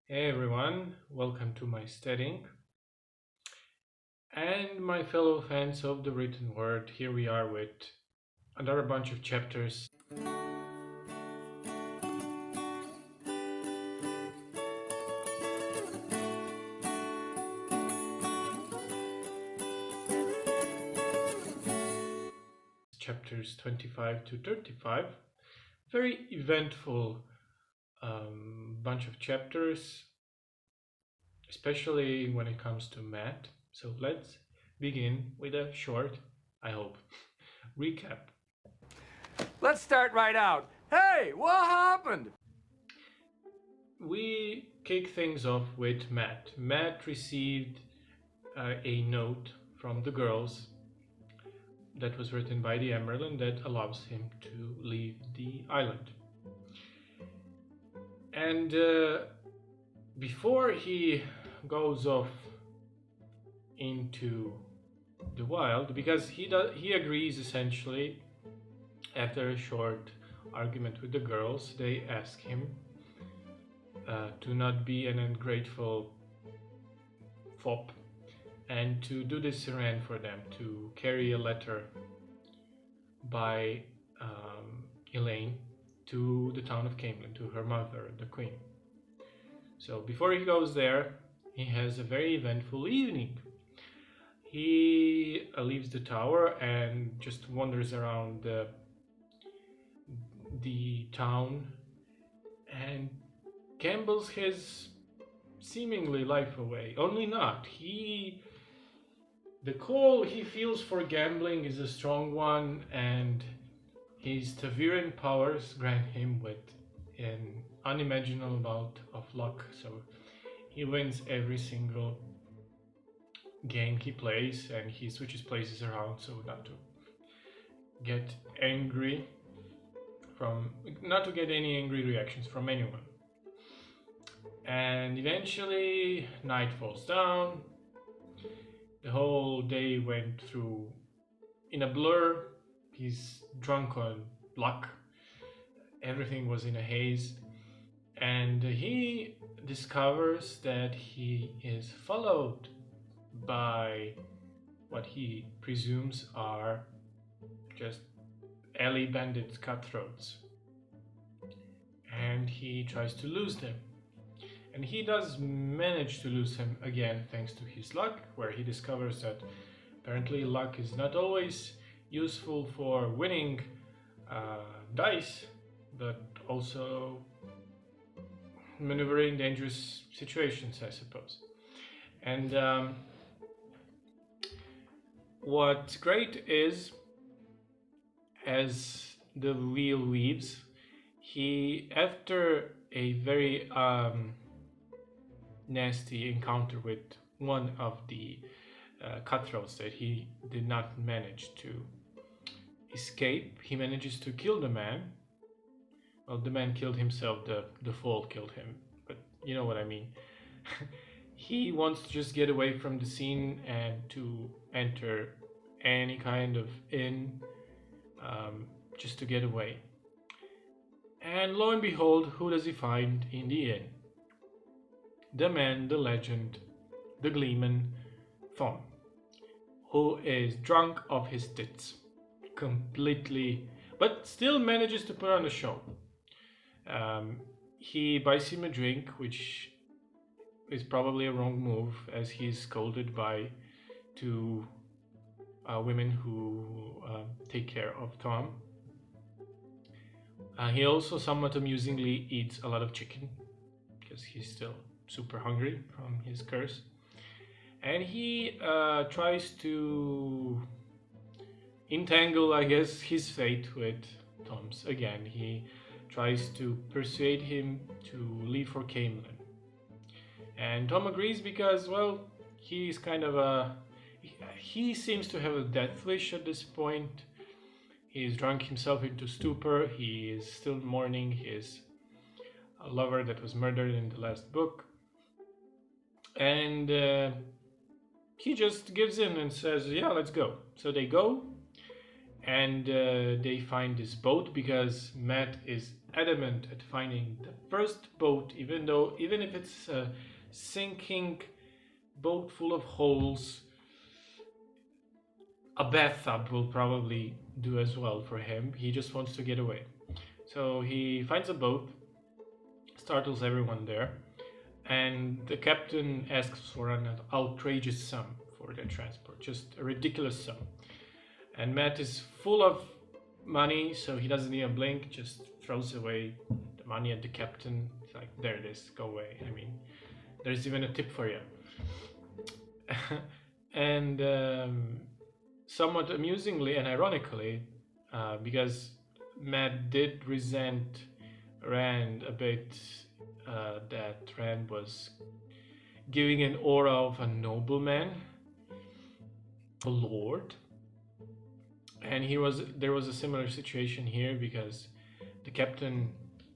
Hey everyone, welcome to my studying. And my fellow fans of the written word, here we are with another bunch of chapters. Chapters 25 to 35. Very eventful bunch of chapters, especially when it comes to math. So let's begin with a short, I hope, recap. Let's start right out. Hey, what happened? We kick things off with Matt. Matt received a note from the girls that was written by the Emerald that allows him to leave the island. And before he goes off into the wild, because he agrees essentially after a short argument with the girls, they ask him to not be an ungrateful fop and to do this errand for them, to carry a letter by Elaine to the town of Camelin, to her mother, the queen. So before he goes there, he has a very eventful evening. He leaves the tower and just wanders around the town and gambles his seemingly life away. Only not. The call he feels for gambling is a strong one, and his Taviran powers grant him with an unimaginable amount of luck. So he wins every single game he plays, and he switches places around so get angry not to get any angry reactions from anyone. And eventually night falls down. The whole day went through in a blur. He's drunk on luck. Everything was in a haze. And he discovers that he is followed by what he presumes are just alley bandit cutthroats. And he tries to lose them. And he does manage to lose him again thanks to his luck, where he discovers that apparently luck is not always useful for winning dice, but also maneuvering dangerous situations, I suppose. And what's great is, as the wheel weaves, he, after a very nasty encounter with one of the cutthroats that he did not manage to escape, he manages to kill the man. Well, the man killed himself, the fall killed him, but you know what I mean. He wants to just get away from the scene and to enter any kind of inn, just to get away. And lo and behold, who does he find in the inn? The man, the legend, the gleeman, Thom, who is drunk off his tits, completely, but still manages to put on a show. He buys him a drink, which is probably a wrong move, as he's scolded by two women who take care of Thom. He also somewhat amusingly eats a lot of chicken, because he's still super hungry from his curse. And he tries to entangle, I guess, his fate with Thom's again. He tries to persuade him to leave for Camelin. And Thom agrees because, well, he's kind of he seems to have a death wish at this point. He's drunk himself into stupor. He is still mourning his lover that was murdered in the last book. And he just gives in and says, yeah, let's go. So they go, and they find this boat because Matt is adamant at finding the first boat, even if it's a sinking boat full of holes. A bathtub will probably do as well for him. He just wants to get away. So he finds a boat, startles everyone there, and the captain asks for an outrageous sum for their transport, just a ridiculous sum. And Matt is full of money, so he doesn't even blink, just throws away the money at the captain. It's like, there it is, go away. I mean, there's even a tip for you. And somewhat amusingly and ironically, because Matt did resent Rand a bit, that Rand was giving an aura of a nobleman, a lord, and there was a similar situation here because the captain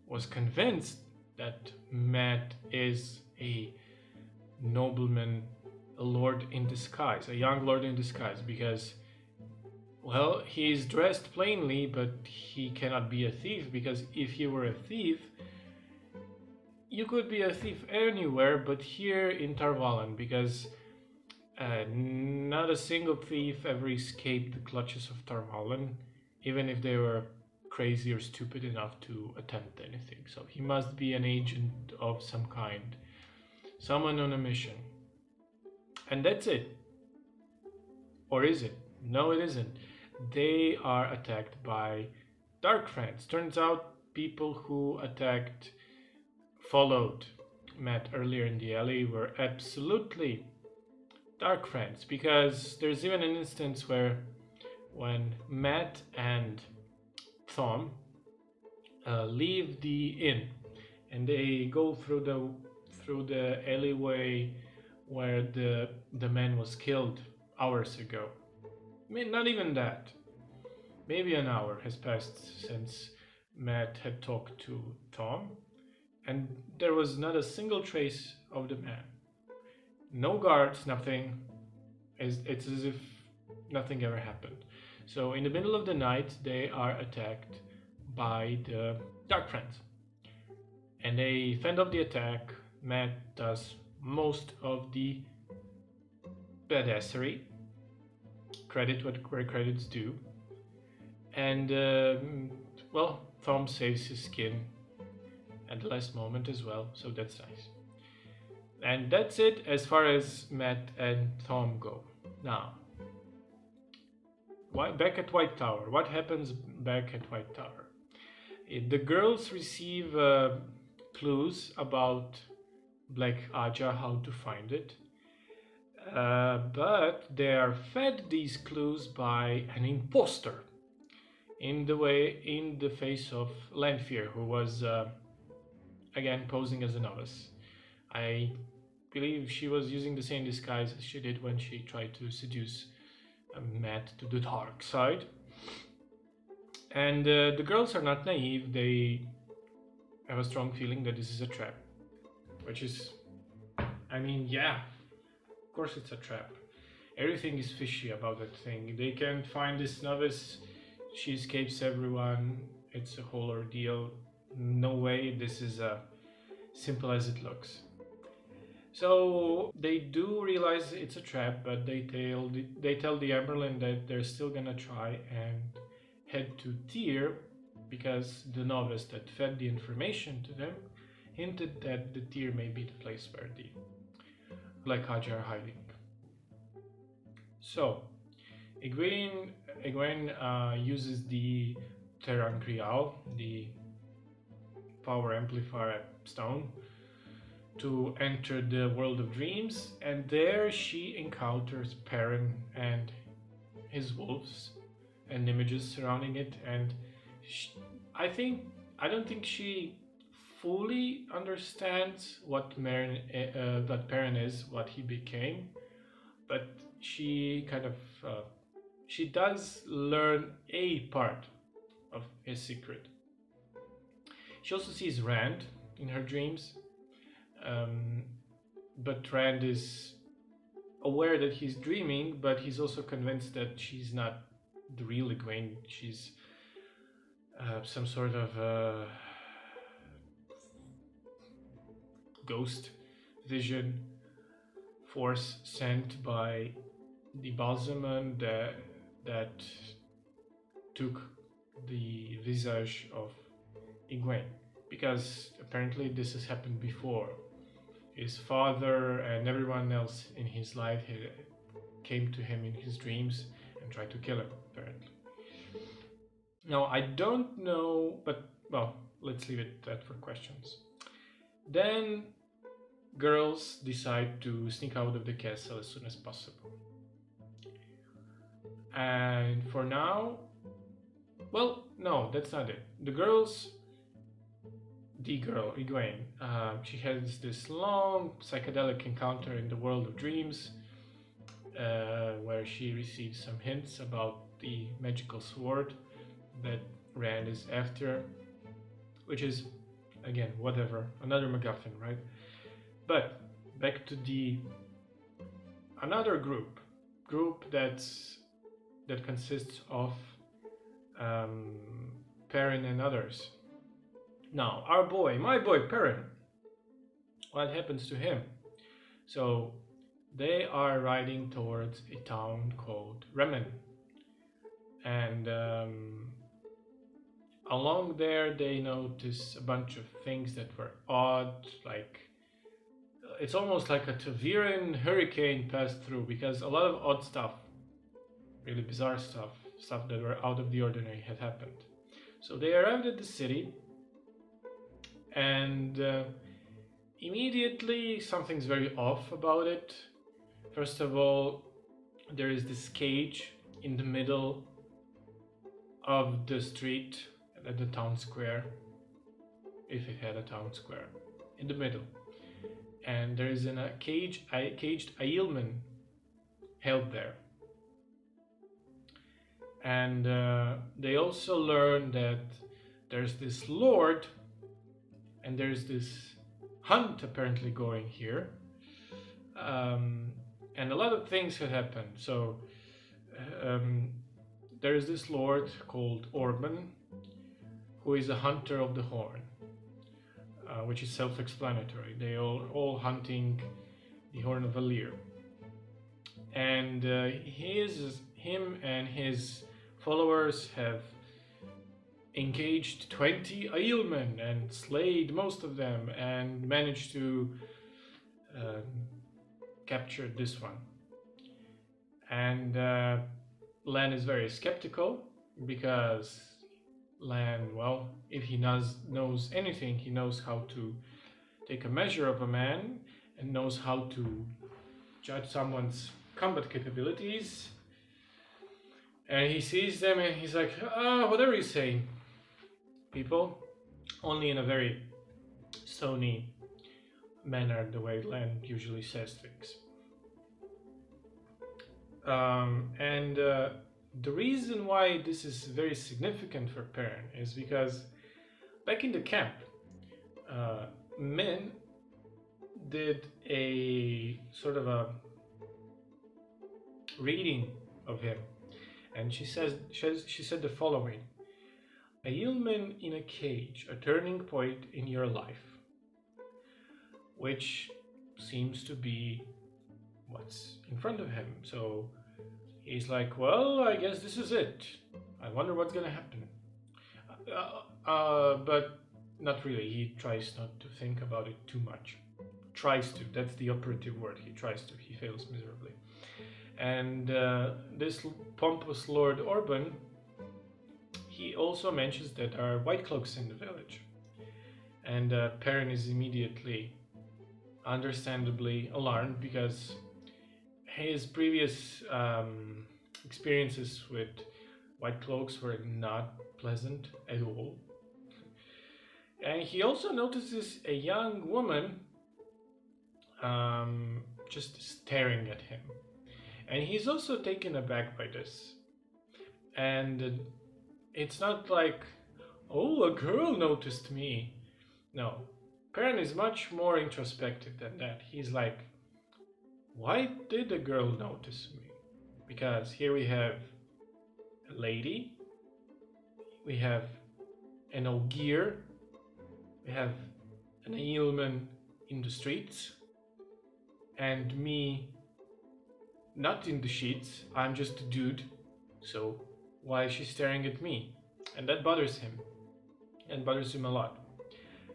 was convinced that Matt is a nobleman, a lord in disguise, a young lord in disguise, because, well, he is dressed plainly, but he cannot be a thief, because if he were a thief, you could be a thief anywhere but here in Tarvalon, because not a single thief ever escaped the clutches of Tarvalon, even if they were crazy or stupid enough to attempt anything. So he must be an agent of some kind, someone on a mission. And that's it. Or is it? No, it isn't. They are attacked by Dark Friends. Turns out people who followed Matt earlier in the alley were absolutely Dark Friends, because there's even an instance where when Matt and Thom leave the inn and they go through the alleyway where the man was killed hours ago. I mean, not even that. Maybe an hour has passed since Matt had talked to Thom, and there was not a single trace of the man. No guards, nothing. It's as if nothing ever happened. So in the middle of the night, they are attacked by the Dark Friends. And they fend off the attack. Matt does most of the badassery. Credit where credit's due. And, well, Thom saves his skin at the last moment as well, so that's nice. And that's it as far as Matt and Thom go. Now, back at White Tower. What happens back at White Tower? The girls receive clues about Black Aja, how to find it. But they are fed these clues by an imposter in the face of Lanfear, who was again posing as a novice. I believe she was using the same disguise as she did when she tried to seduce Matt to the dark side. And the girls are not naive. They have a strong feeling that this is a trap, which is, I mean, yeah, of course it's a trap. Everything is fishy about that thing. They can't find this novice. She escapes everyone. It's a whole ordeal. No way this is as simple as it looks. So they do realize it's a trap, but they tell the Amberlin that they're still gonna try and head to Tyr, because the novice that fed the information to them hinted that the Tyr may be the place where the Black Aja are hiding. So Egwene uses the Terran Grial, the power amplifier stone, to enter the world of dreams, and there she encounters Perrin and his wolves and images surrounding it, and I don't think she fully understands what Perrin is, what he became, but she kind of she does learn a part of his secret. She also sees Rand in her dreams, but Rand is aware that he's dreaming, but he's also convinced that she's not the real Egwene. She's some sort of ghost vision force sent by the Balsamon that took the visage of Egwene, because apparently this has happened before. His father and everyone else in his life came to him in his dreams and tried to kill him, apparently. Now, I don't know, but, well, let's leave it that for questions. Then girls decide to sneak out of the castle as soon as possible. And for now, well, no, that's not it. The girl, Egwene, she has this long psychedelic encounter in the world of dreams, where she receives some hints about the magical sword that Rand is after, which is, again, whatever, another MacGuffin, right? But back to another group that consists of Perrin and others. Now, my boy Perrin, what happens to him? So they are riding towards a town called Reborn, and along there they notice a bunch of things that were odd, like it's almost like a Taviran hurricane passed through, because a lot of odd stuff, really bizarre stuff that were out of the ordinary had happened. So they arrived at the city, and immediately something's very off about it. First of all, there is this cage in the middle of the street at the town square, if it had a town square, in the middle. And there is a caged Aielman held there. And they also learn that there's this lord and there's this hunt apparently going here. And a lot of things had happened. So there is this lord called Orban, who is a hunter of the horn, which is self-explanatory. They are all hunting the horn of Valir. And him and his followers have engaged 20 Aielmen and slayed most of them and managed to capture this one. And Lan is very skeptical, because Lan, well, if he knows anything, he knows how to take a measure of a man and knows how to judge someone's combat capabilities. And he sees them and he's like, whatever you say, people, only in a very stony manner, the way Lan usually says things. The reason why this is very significant for Perrin is because back in the camp, Min did a sort of a reading of him, and she said the following: Aielman in a cage, a turning point in your life, which seems to be what's in front of him. So he's like, well, I guess this is it. I wonder what's gonna happen. But not really. He tries not to think about it too much. Tries to. That's the operative word. He tries to. He fails miserably. And this pompous Lord Orban, he also mentions that there are white cloaks in the village. And Perrin is immediately, understandably, alarmed, because his previous experiences with white cloaks were not pleasant at all. And he also notices a young woman just staring at him. And he's also taken aback by this. And it's not like, oh, a girl noticed me. No, Perrin is much more introspective than that. He's like, why did a girl notice me? Because here we have a lady, we have an Ogier, we have an Aielman in the streets and me not in the sheets. I'm just a dude, so why is she staring at me? And that bothers him, and bothers him a lot.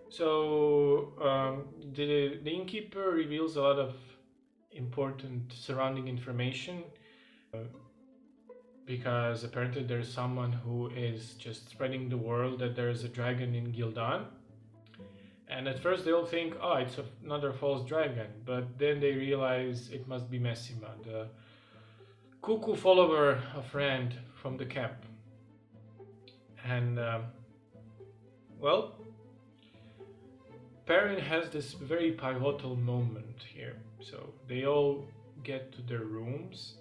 So the innkeeper reveals a lot of important surrounding information, because apparently there's someone who is just spreading the word that there's a dragon in Gildan. And at first they all think, oh, it's another false dragon, but then they realize it must be Messima, the cuckoo follower of Rand from the camp. And well, Perrin has this very pivotal moment here. So they all get to their rooms,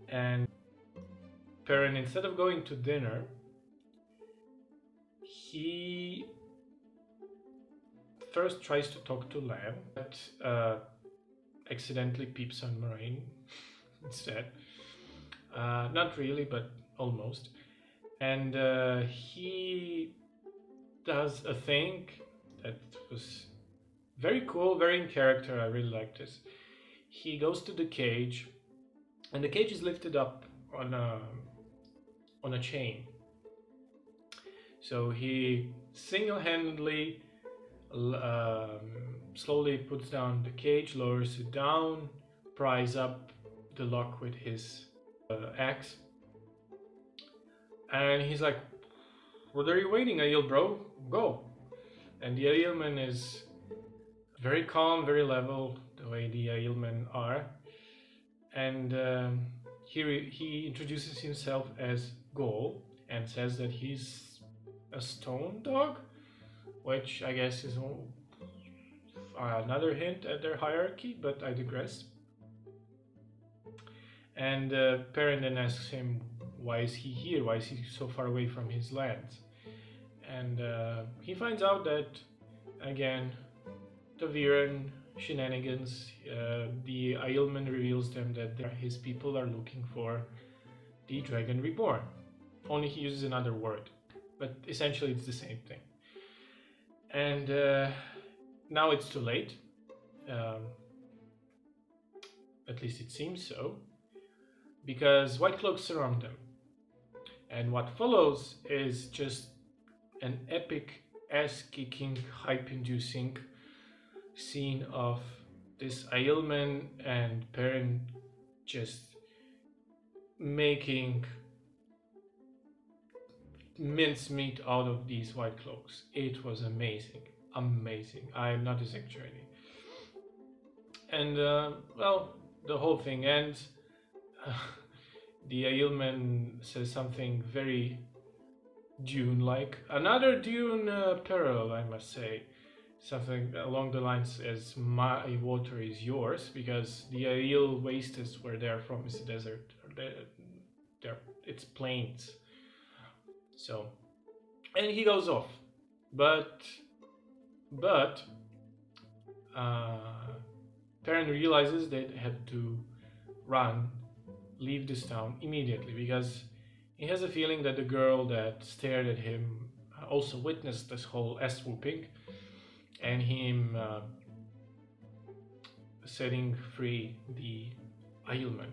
and Perrin, instead of going to dinner, he first tries to talk to Lan, but accidentally peeps on Moraine instead. Not really, but almost. And he does a thing that was very cool, very in character. I really like this. He goes to the cage, and the cage is lifted up on a chain. So he single-handedly slowly puts down the cage, lowers it down, pries up the lock with his axe, and he's like, "What are you waiting, Aiel, bro? Go!" And the Aielmen is very calm, very level, the way the Aielmen are, and he introduces himself as Gol and says that he's a stone dog, which I guess is another hint at their hierarchy, but I digress. And Perrin then asks him, why is he here? Why is he so far away from his lands? And he finds out that, again, Taviran shenanigans, the Aielmen reveals them that his people are looking for the Dragon Reborn. Only he uses another word, but essentially it's the same thing. And now it's too late. At least it seems so, because White Cloaks surround them. And what follows is just an epic, ass-kicking, hype-inducing scene of this Aielmen and Perrin just making mincemeat out of these White Cloaks. It was amazing. Amazing. I am not exaggerating. And, well, the whole thing ends. The Aielmen says something very Dune-like. Another Dune parallel, I must say. Something along the lines as my water is yours, because the Aiel wastes where they're from is a desert. It's plains. So, and he goes off. But Perrin realizes they have to leave this town immediately, because he has a feeling that the girl that stared at him also witnessed this whole ass-whooping, and him setting free the Aielmen.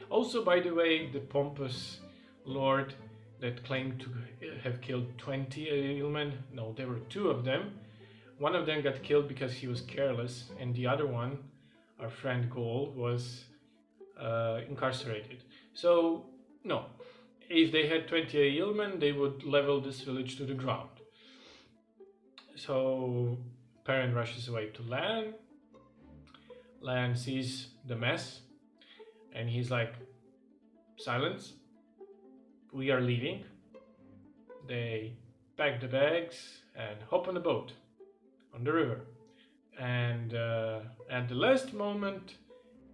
Also, by the way, the pompous lord that claimed to have killed 20 Aielmen, no, there were 2 of them. One of them got killed because he was careless, and the other one, our friend Gol, was incarcerated. So, no. If they had 20 Aielmen, they would level this village to the ground. So Perrin rushes away to Lan. Lan sees the mess, and he's like, silence, we are leaving. They pack the bags and hop on the boat on the river. And at the last moment,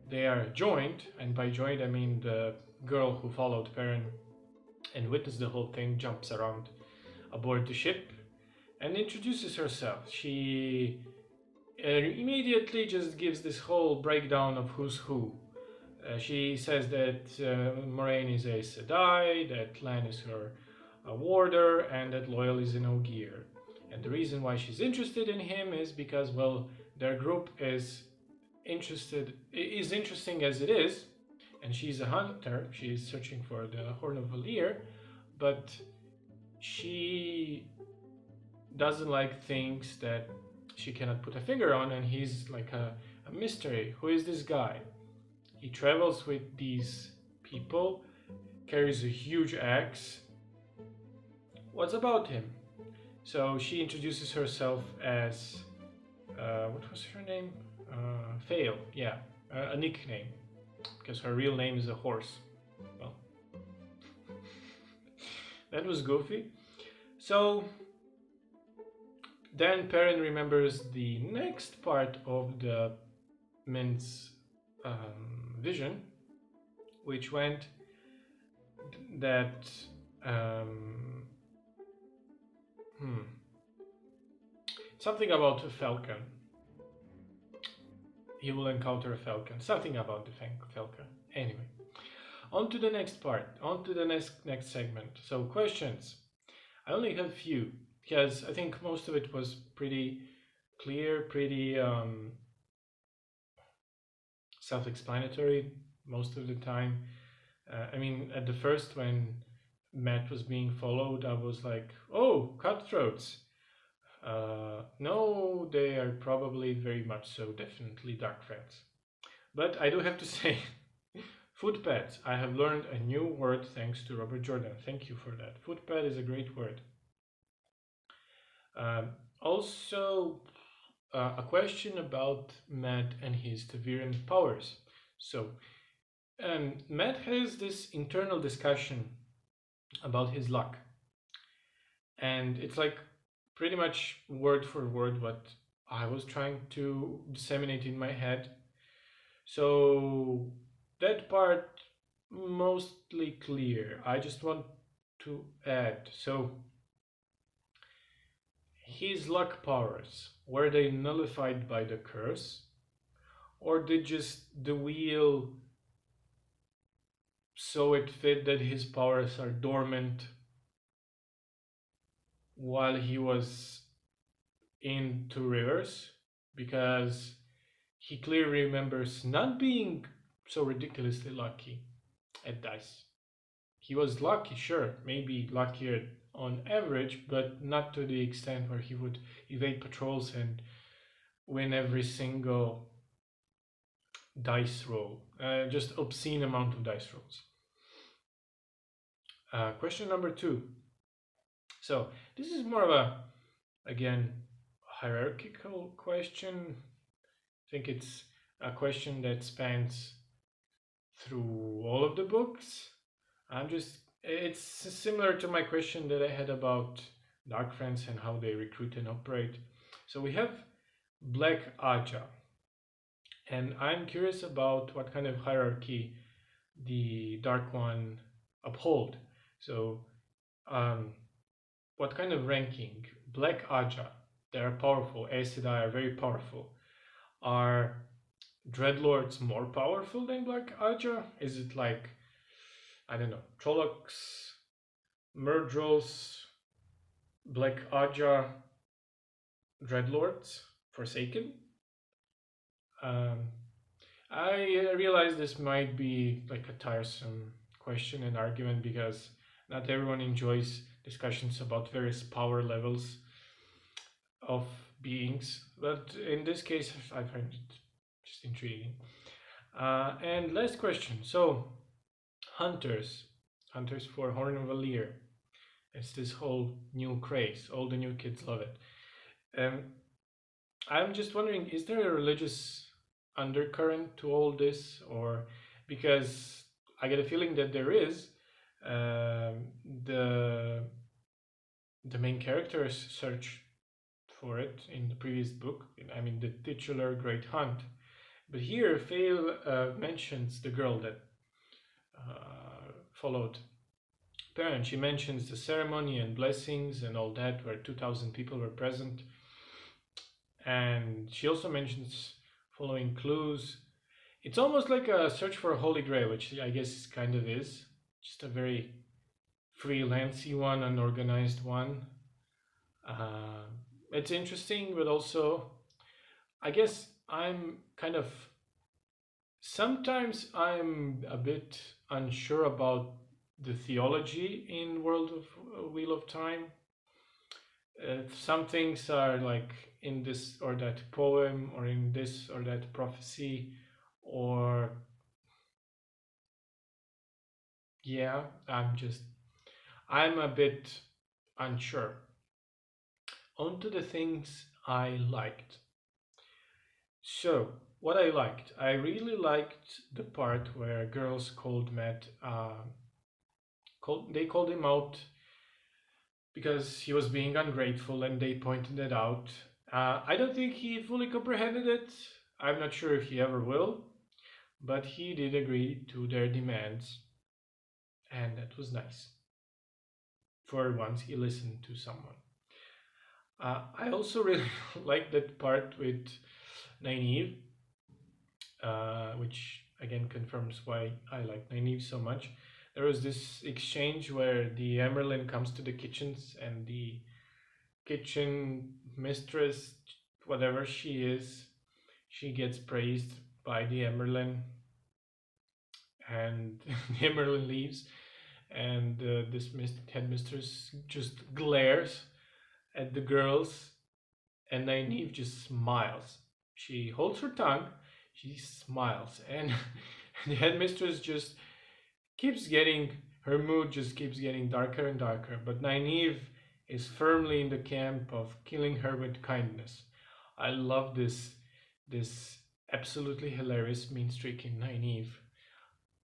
they are joined, and by joined I mean the girl who followed Perrin and witnessed the whole thing jumps around aboard the ship and introduces herself. She immediately just gives this whole breakdown of who's who. She says that Moraine is a Sedai, that Lan is her warder, and that Loyal is an Ogier. And the reason why she's interested in him is because, well, their group is interesting as it is, and she's a hunter. She is searching for the Horn of Valir, but she doesn't like things that she cannot put a finger on, and he's like a mystery. Who is this guy? He travels with these people, carries a huge axe. What's about him? So she introduces herself as what was her name? Fail, yeah, a nickname, because her real name is a horse. Well, that was goofy. So then Perrin remembers the next part of the men's vision, which went that something about a falcon. He will encounter a falcon. Something about the falcon. Anyway, on to the next part. On to the next segment. So questions. I only have few because I think most of it was pretty clear, pretty self-explanatory most of the time. I mean, at the first, when Matt was being followed, I was like, oh, cutthroats. No, they are probably very much so, definitely dark friends. But I do have to say, footpads. I have learned a new word thanks to Robert Jordan. Thank you for that. Footpad is a great word. Also, a question about Matt and his Taviran powers. So, Matt has this internal discussion about his luck. And it's like pretty much word for word what I was trying to disseminate in my head. So that part mostly clear. I just want to add. So his luck powers, were they nullified by the curse? Or did just the wheel so it fit that his powers are dormant while he was in Two Rivers? Because he clearly remembers not being so ridiculously lucky at dice. He was lucky, sure, maybe luckier on average, but not to the extent where he would evade patrols and win every single dice roll. Just obscene amount of dice rolls. Question number 2. So this is more of a, again, hierarchical question. I think it's a question that spans through all of the books. It's similar to my question that I had about Dark Friends and how they recruit and operate. So we have Black Aja, and I'm curious about what kind of hierarchy the Dark One uphold. So, what kind of ranking? Black Aja, they are powerful. Aes Sedai are very powerful. Are Dreadlords more powerful than Black Aja? Is it like, I don't know, Trollocs, Murdrolls, Black Aja, Dreadlords, Forsaken? I realize this might be like a tiresome question and argument because not everyone enjoys discussions about various power levels of beings, but in this case, I find it just intriguing. And last question. So, hunters for Horn of Valir. It's this whole new craze. All the new kids love it. I'm just wondering, is there a religious undercurrent to all this, or because I get a feeling that there is. The main characters search for it in the previous book. I mean, the titular Great Hunt. But here, Fail mentions the girl that followed Perrin. She mentions the ceremony and blessings and all that, where 2,000 people were present. And she also mentions following clues. It's almost like a search for a holy grail, which I guess kind of is. Just a very freelancey one, unorganized one. It's interesting, but also I guess I'm kind of sometimes I'm a bit unsure about the theology in World of Wheel of Time. Some things are like in this or that poem or in this or that prophecy, or yeah, I'm a bit unsure. On to the things I liked. So, what I liked, I really liked the part where girls called Matt, they called him out because he was being ungrateful, and they pointed it out. I don't think he fully comprehended it. I'm not sure if he ever will, but he did agree to their demands, and that was nice. For once, he listened to someone. I also really like that part with Nynaeve, which again confirms why I like Nynaeve so much. There was this exchange where the Emerlin comes to the kitchens, and the kitchen mistress, whatever she is, she gets praised by the Emerlin, and the Emerlin leaves, and this headmistress just glares at the girls, and Nynaeve just smiles. She holds her tongue, she smiles, and the headmistress just keeps getting her mood just keeps getting darker and darker. But Nynaeve is firmly in the camp of killing her with kindness. I love this absolutely hilarious mean streak in Nynaeve.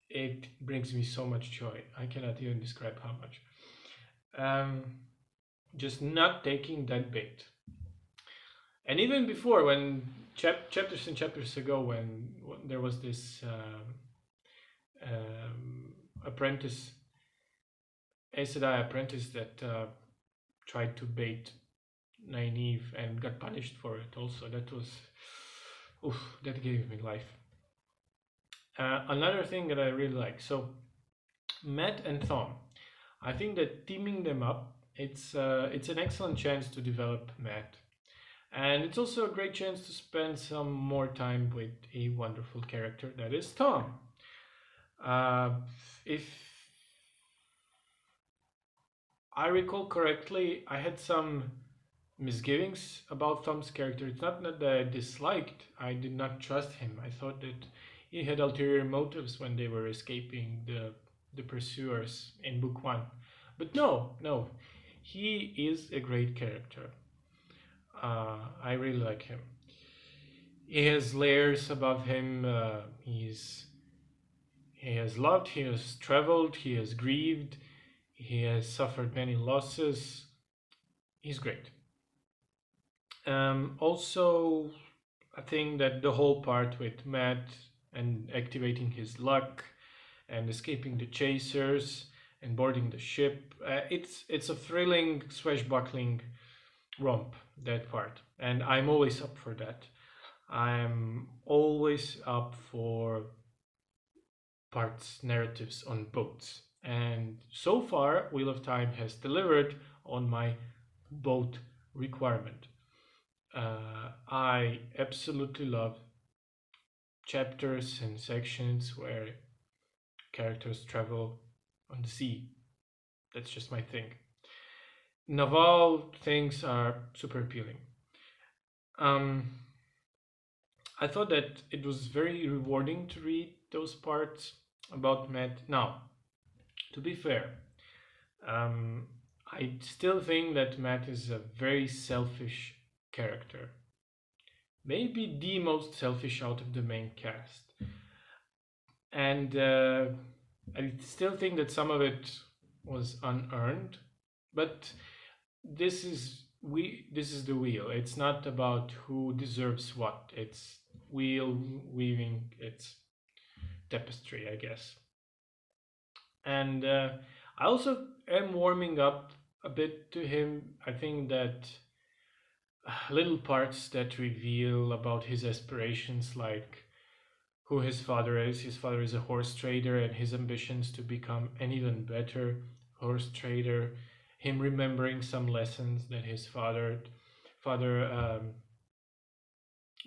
It brings me so much joy. I cannot even describe how much. Um, just not taking that bait. And even before, when chapters and chapters ago, when there was this apprentice, Aes Sedai apprentice that tried to bait Nynaeve and got punished for it. Also, that was, oof, that gave me life. Another thing that I really like. So, Matt and Thom. I think that teaming them up, it's an excellent chance to develop Matt, and it's also a great chance to spend some more time with a wonderful character that is Thom. Uh, if I recall correctly, I had some misgivings about Thom's character. It's not that I disliked, I did not trust him. I thought that he had ulterior motives when they were escaping the pursuers in book one. But no, he is a great character. I really like him. He has layers above him. He has loved, he has traveled, he has grieved, he has suffered many losses. He's great. Also, I think that the whole part with Matt and activating his luck and escaping the chasers and boarding the ship, it's a thrilling, swashbuckling romp, that part, and I'm always up for that. I'm always up for parts narratives on boats, and so far Wheel of Time has delivered on my boat requirement. I absolutely love chapters and sections where characters travel on the sea. That's just my thing. Naval things are super appealing. Um, I thought that it was very rewarding to read those parts about Matt. Now, to be fair, um, I still think that Matt is a very selfish character. Maybe the most selfish out of the main cast. And I still think that some of it was unearned, but this is the wheel. It's not about who deserves what. It's wheel weaving its tapestry, I guess. And I also am warming up a bit to him. I think that little parts that reveal about his aspirations, like who his father is. His father is a horse trader, and his ambitions to become an even better horse trader. Him remembering some lessons that his father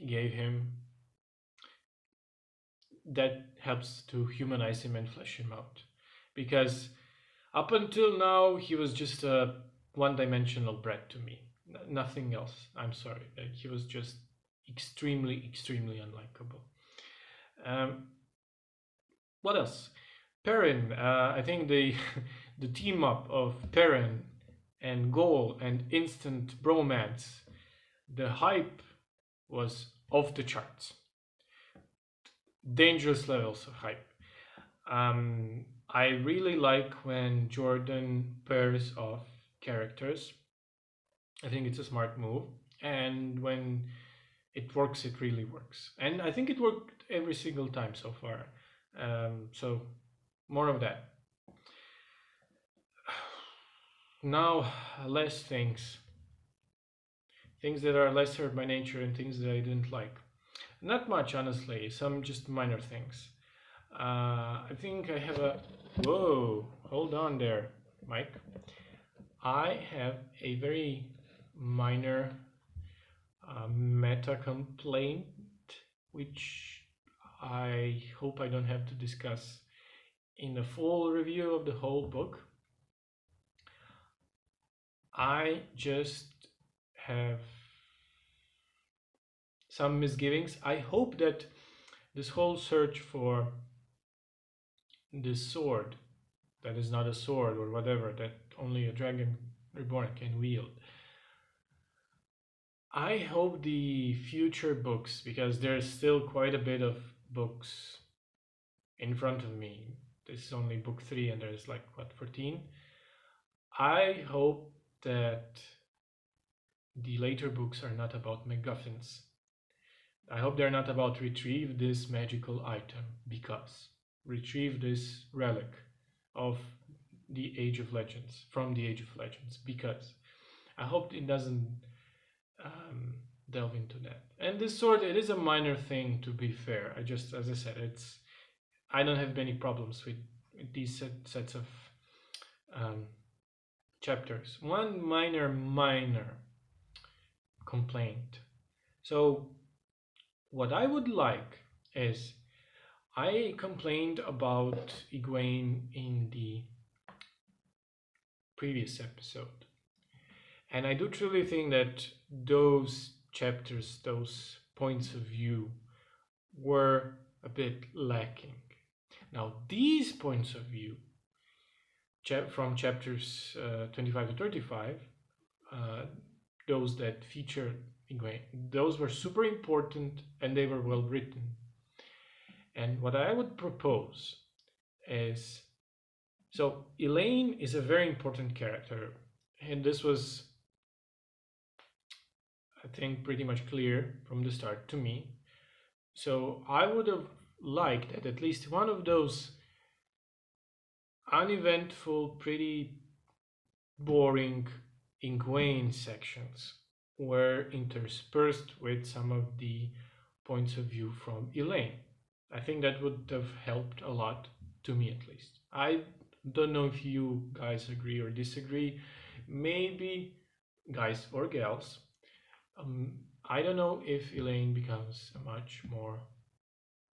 gave him, that helps to humanize him and flesh him out. Because up until now, he was just a one-dimensional brat to me. Nothing else. I'm sorry. Like, he was just extremely, extremely unlikable. What else? Perrin. I think the the team up of Perrin and Goal and instant bromance. The hype was off the charts. Dangerous levels of hype. I really like when Jordan pairs off characters. I think it's a smart move. And when it works, it really works. And I think it worked every single time so far. So, more of that. Now, less things. Things that are lesser by nature and things that I didn't like. Not much, honestly. Some just minor things. I think I have a. Whoa, hold on there, Mike. I have a very minor meta complaint, which I hope I don't have to discuss in a full review of the whole book. I just have some misgivings. I hope that this whole search for this sword that is not a sword or whatever that only a dragon reborn can wield. I hope the future books, because there's still quite a bit of books in front of me. This is only book 3 and there's like, what, 14? I hope that the later books are not about MacGuffins. I hope they're not about retrieve this magical item, because retrieve this relic of the Age of Legends, from the Age of Legends, because I hope it doesn't delve into that. And this sword, it is a minor thing, to be fair. As I said, I don't have many problems with these sets of chapters. One minor complaint. So what I would like is, I complained about Egwene in the previous episode. And I do truly think that those chapters, those points of view, were a bit lacking. Now, these points of view, from chapters 25 to 35, those that feature Egwene, those were super important and they were well written. And what I would propose is, so Elaine is a very important character, and this was, I think, pretty much clear from the start to me. So I would have liked that at least one of those uneventful, pretty boring Egwene sections were interspersed with some of the points of view from Elaine. I think that would have helped a lot, to me at least. I don't know if you guys agree or disagree. Maybe guys or gals. I don't know if Elaine becomes a much more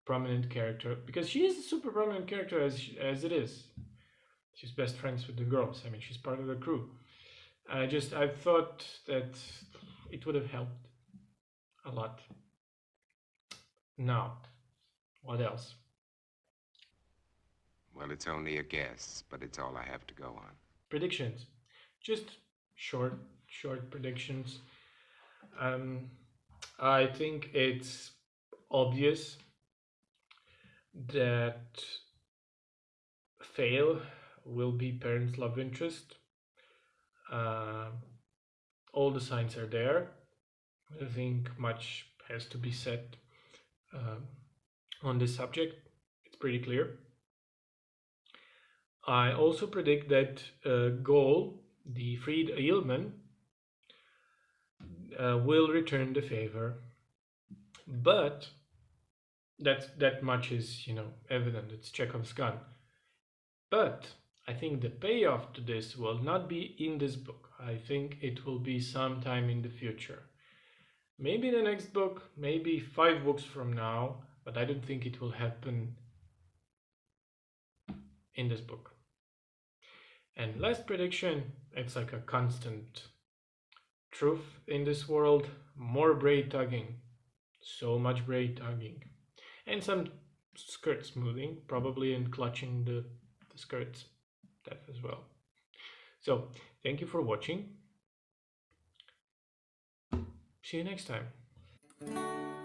prominent character, because she is a super prominent character as it is. She's best friends with the girls. I mean, she's part of the crew. I thought that it would have helped a lot. Now, what else? Well, it's only a guess, but it's all I have to go on. Predictions. Just short predictions. I think it's obvious that Fail will be Perrin's love interest. All the signs are there. I think much has to be said on this subject. It's pretty clear. I also predict that Goal, the freed Yeoman, will return the favor, but that much is, evident. It's Chekhov's gun. But I think the payoff to this will not be in this book. I think it will be sometime in the future. Maybe the next book, maybe 5 books from now, but I don't think it will happen in this book. And last prediction, it's like a constant truth in this world, more braid tugging, so much braid tugging, and some skirt smoothing, probably, and clutching the skirts, that as well. So thank you for watching. See you next time.